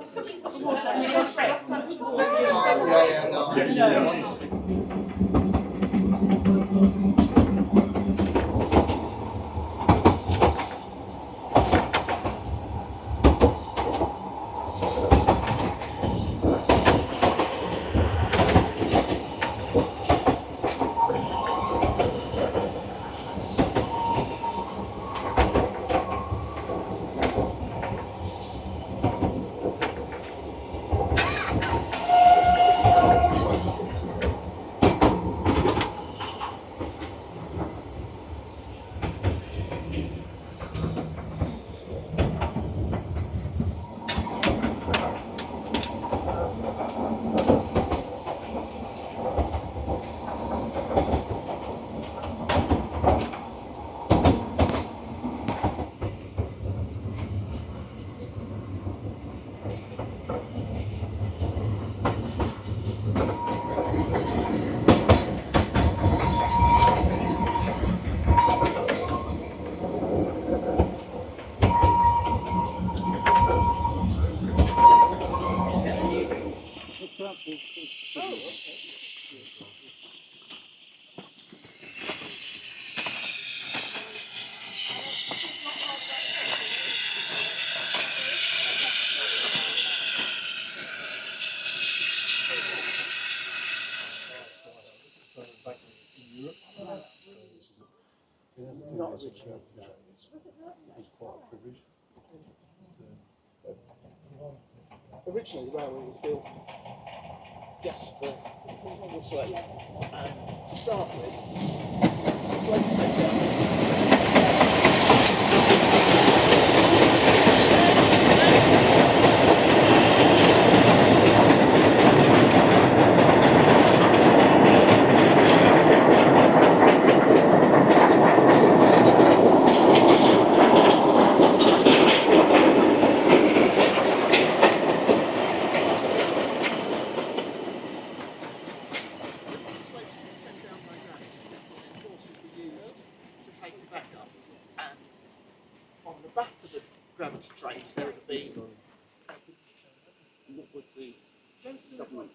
Somebody's got the water. Originally, the railway was built just for the slave, and to start with, trains, there would have been what would the government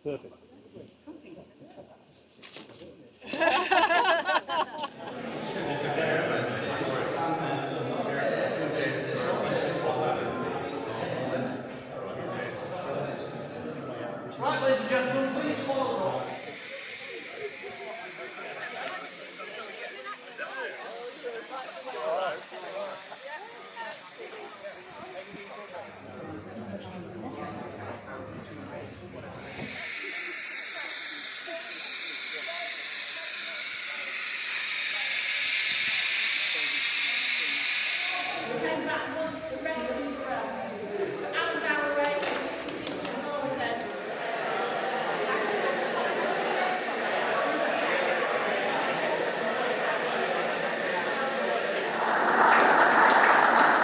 perfect. Right, ladies and gentlemen, please follow the roll.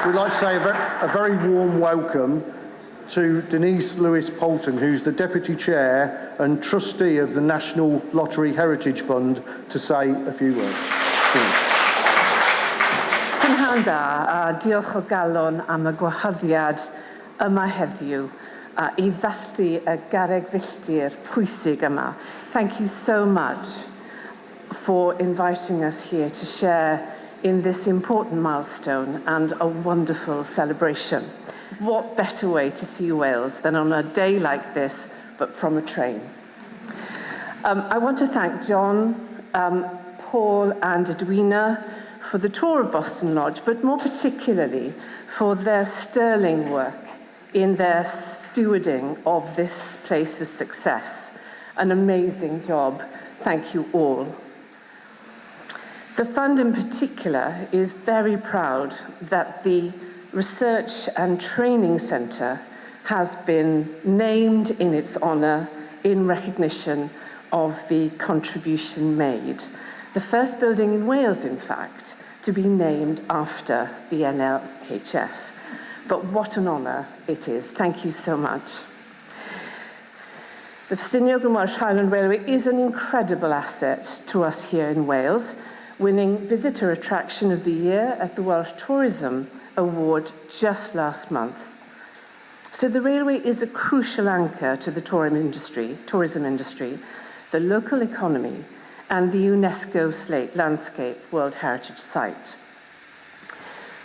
We'd like to say a very warm welcome to Denise Lewis-Poulton, who's the Deputy Chair and Trustee of the National Lottery Heritage Fund, to say a few words. Cynhaliwyd, diolch o galon am y gwahoddiad yma heddiw I ddathlu y garreg filltir pwysig yma. Thank you so much for inviting us here to share in this important milestone and a wonderful celebration. What better way to see Wales than on a day like this, but from a train? I want to thank John, Paul and Edwina for the tour of Boston Lodge, but more particularly for their sterling work in their stewarding of this place's success. An amazing job. Thank you all. The fund in particular is very proud that the Research and Training Centre has been named in its honour in recognition of the contribution made. The first building in Wales, in fact, to be named after the NLHF. But what an honour it is. Thank you so much. The Festiniog and Welsh Highland Railway is an incredible asset to us here in Wales, winning Visitor Attraction of the Year at the Welsh Tourism Award just last month. So the railway is a crucial anchor to the tourism industry, the local economy, and the UNESCO Slate Landscape World Heritage Site.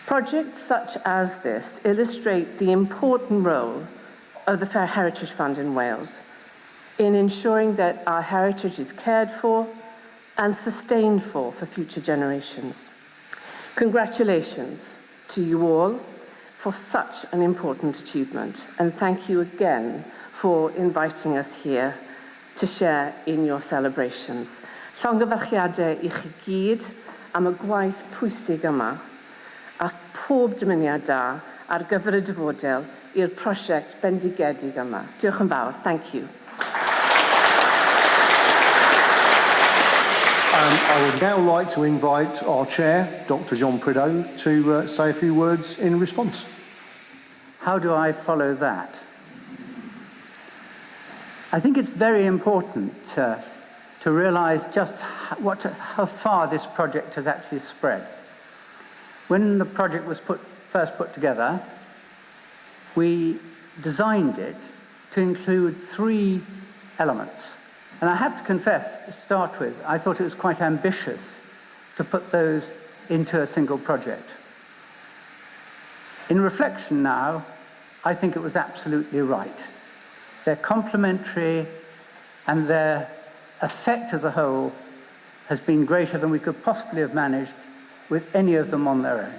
Projects such as this illustrate the important role of the Fair Heritage Fund in Wales in ensuring that our heritage is cared for and sustained for future generations. Congratulations to you all for such an important achievement, and thank you again for inviting us here to share in your celebrations. Llongyfarchiadau I chi gyd am y gwaith pwysig yma a pob dymuniad da ar gyfer y dyfodol i'r prosiect bendigedig yma. Diolch yn fawr. Thank you. I would now like to invite our chair, Dr. John Prideaux, to say a few words in response. How do I follow that? I think it's very important to realise just how far this project has actually spread. When the project was first put together, we designed it to include 3 elements. And I have to confess, to start with, I thought it was quite ambitious to put those into a single project. In reflection now, I think it was absolutely right. They're complementary, and their effect as a whole has been greater than we could possibly have managed with any of them on their own.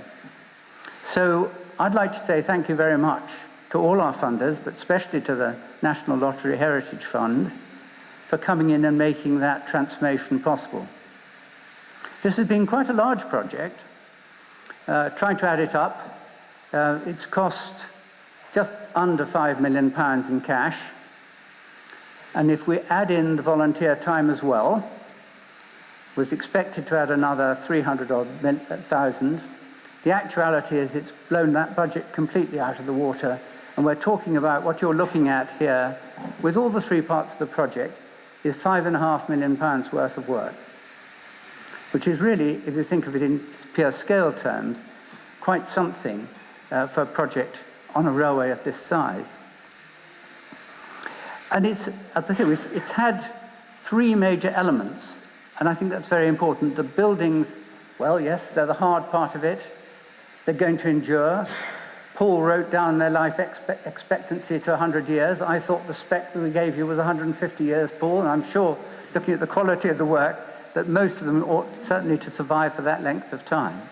So I'd like to say thank you very much to all our funders, but especially to the National Lottery Heritage Fund, for coming in and making that transformation possible. This has been quite a large project. Trying to add it up, it's cost just under £5 million in cash. And if we add in the volunteer time as well, was expected to add another 300,000. The actuality is it's blown that budget completely out of the water. And we're talking about what you're looking at here, with all the 3 parts of the project, is £5.5 million worth of work, which is really, if you think of it in pure scale terms, quite something for a project on a railway of this size. And it's, as I say, it's had 3 major elements, and I think that's very important. The buildings, well, yes, they're the hard part of it. They're going to endure. Paul wrote down their life expectancy to 100 years. I thought the spec that we gave you was 150 years, Paul, and I'm sure, looking at the quality of the work, that most of them ought certainly to survive for that length of time.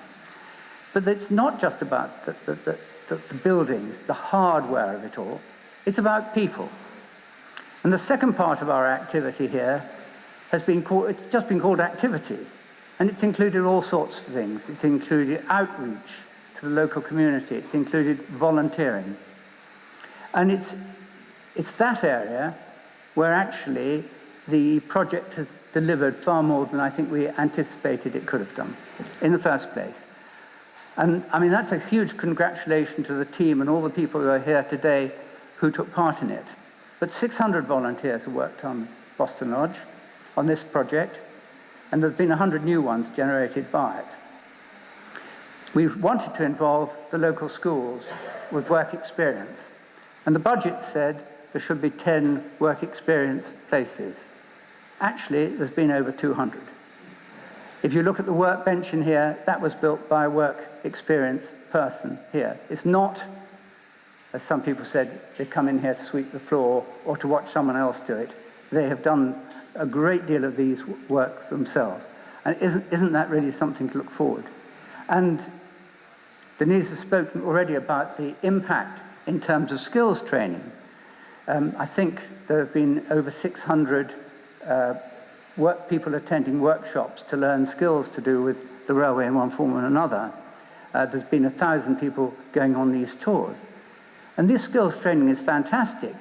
But it's not just about the buildings, the hardware of it all. It's about people. And the second part of our activity here has been called, it's just been called activities. And it's included all sorts of things. It's included outreach to the local community. It's included volunteering. And it's that area where actually the project has delivered far more than I think we anticipated it could have done in the first place. And I mean, that's a huge congratulation to the team and all the people who are here today who took part in it. But 600 volunteers have worked on Boston Lodge, on this project, and there's been 100 new ones generated by it. We've wanted to involve the local schools with work experience, and the budget said there should be 10 work experience places. Actually, there's been over 200. If you look at the workbench in here, that was built by a work experience person here. It's not, as some people said, they come in here to sweep the floor or to watch someone else do it. They have done a great deal of these works themselves. And isn't that really something to look forward? And Denise has spoken already about the impact in terms of skills training. I think there have been over 600 people attending workshops to learn skills to do with the railway in one form or another. There's been 1,000 people going on these tours. And this skills training is fantastic,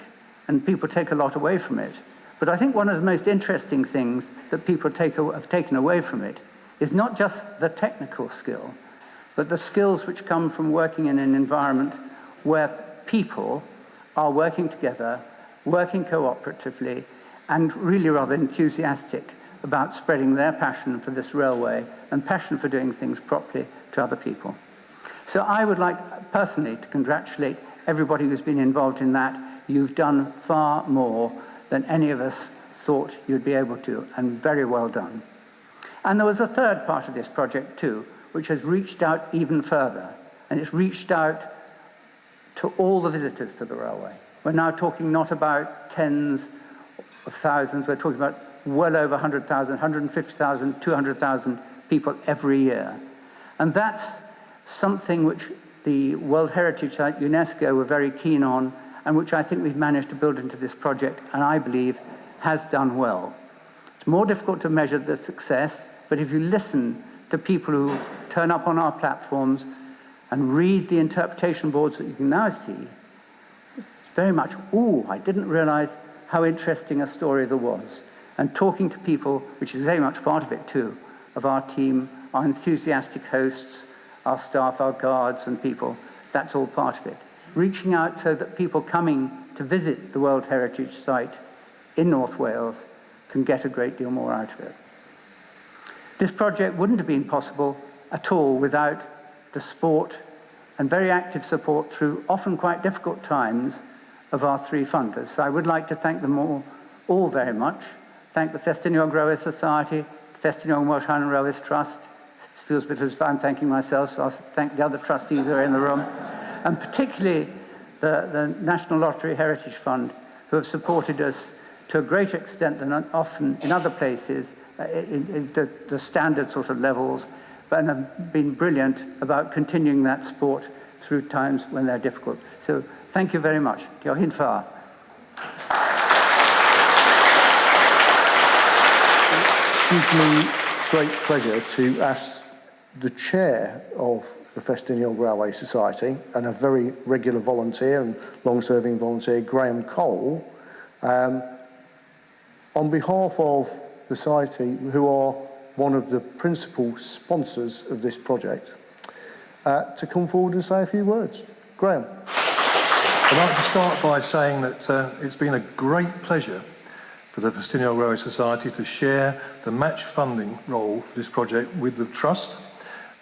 and people take a lot away from it. But I think one of the most interesting things that people have taken away from it is not just the technical skill, but the skills which come from working in an environment where people are working together, working cooperatively, and really rather enthusiastic about spreading their passion for this railway and passion for doing things properly to other people. So I would like personally to congratulate everybody who's been involved in that. You've done far more than any of us thought you'd be able to, and very well done. And there was a third part of this project too, which has reached out even further, and it's reached out to all the visitors to the railway. We're now talking not about tens of thousands, we're talking about well over 100,000, 150,000, 200,000 people every year. And that's something which the World Heritage Site, UNESCO, were very keen on, and which I think we've managed to build into this project, and I believe has done well. It's more difficult to measure the success, but if you listen to people who turn up on our platforms and read the interpretation boards that you can now see, it's very much, ooh, I didn't realize how interesting a story there was. And talking to people, which is very much part of it too, of our team, our enthusiastic hosts, our staff, our guards and people, that's all part of it. Reaching out so that people coming to visit the World Heritage Site in North Wales can get a great deal more out of it. This project wouldn't have been possible at all without the support and very active support through often quite difficult times of our three funders. So I would like to thank them all very much. Thank the Festiniog Railway Society, the Festiniog Welsh Highland Railways Trust. It feels a bit as if I'm thanking myself, so I'll thank the other trustees who are in the room. And particularly the National Lottery Heritage Fund, who have supported us to a greater extent than often in other places, in the standard sort of levels, but have been brilliant about continuing that support through times when they're difficult. So thank you very much. Diolch yn fawr. It gives me great pleasure to ask the chair of the Festiniog Railway Society and a very regular volunteer and long-serving volunteer, Graham Cole, on behalf of the Society, who are one of the principal sponsors of this project, to come forward and say a few words. Graham. I'd like to start by saying that it's been a great pleasure for the Festiniog Railway Society to share the match funding role for this project with the Trust,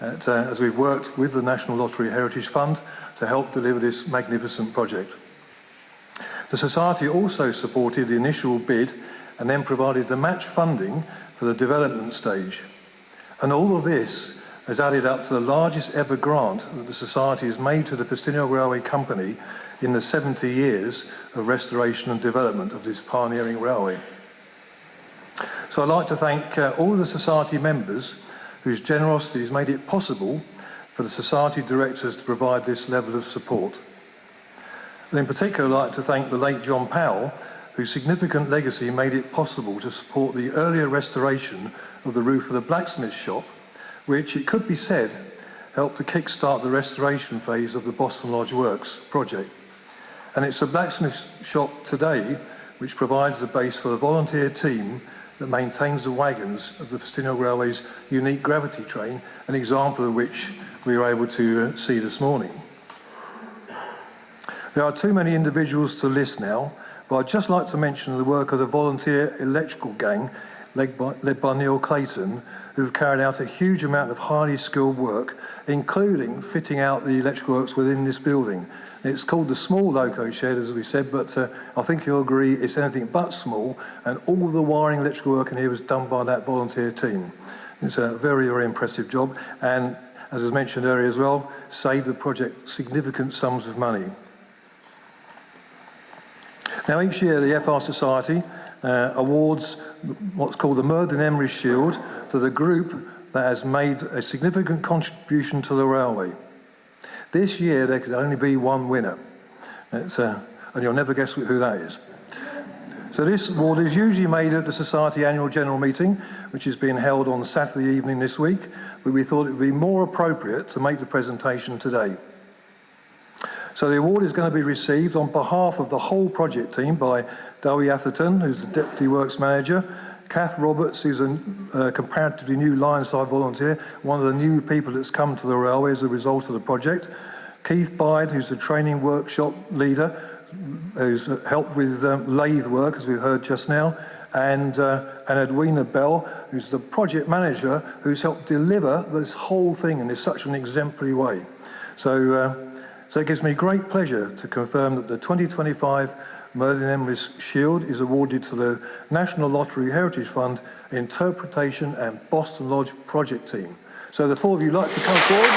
as we've worked with the National Lottery Heritage Fund to help deliver this magnificent project. The Society also supported the initial bid and then provided the match funding for the development stage. And all of this has added up to the largest ever grant that the Society has made to the Festiniog Railway Company in the 70 years of restoration and development of this pioneering railway. So I'd like to thank all of the Society members whose generosity has made it possible for the Society directors to provide this level of support. And in particular, I'd like to thank the late John Powell, whose significant legacy made it possible to support the earlier restoration of the roof of the blacksmith shop, which, it could be said, helped to kick-start the restoration phase of the Boston Lodge Works project. And it's the blacksmith shop today which provides the base for the volunteer team that maintains the wagons of the Festiniog Railway's unique gravity train, an example of which we were able to see this morning. There are too many individuals to list now, but I'd just like to mention the work of the volunteer electrical gang led by Neil Clayton, who've carried out a huge amount of highly skilled work, including fitting out the electrical works within this building. It's called the small loco shed, as we said, but I think you'll agree it's anything but small, and all the wiring electrical work in here was done by that volunteer team. It's a very, very impressive job, and as was mentioned earlier as well, saved the project significant sums of money. Now, each year the FR Society awards what's called the Merlin Emery Shield to the group that has made a significant contribution to the railway. This year there could only be one winner, and you'll never guess who that is. So this award is usually made at the Society annual general meeting, which is being held on Saturday evening this week, but we thought it would be more appropriate to make the presentation today. So the award is going to be received on behalf of the whole project team by Ddydd Iau, who's the Deputy Works Manager, Kath Roberts, who's a comparatively new line-side volunteer, one of the new people that's come to the railway as a result of the project, Keith Bide, who's the training workshop leader, who's helped with lathe work, as we've heard just now, and Edwina Bell, who's the project manager, who's helped deliver this whole thing in such an exemplary way. So it gives me great pleasure to confirm that the 2025 Merlin Emrys Shield is awarded to the National Lottery Heritage Fund Interpretation and Boston Lodge Project Team. So the four of you like to come forward.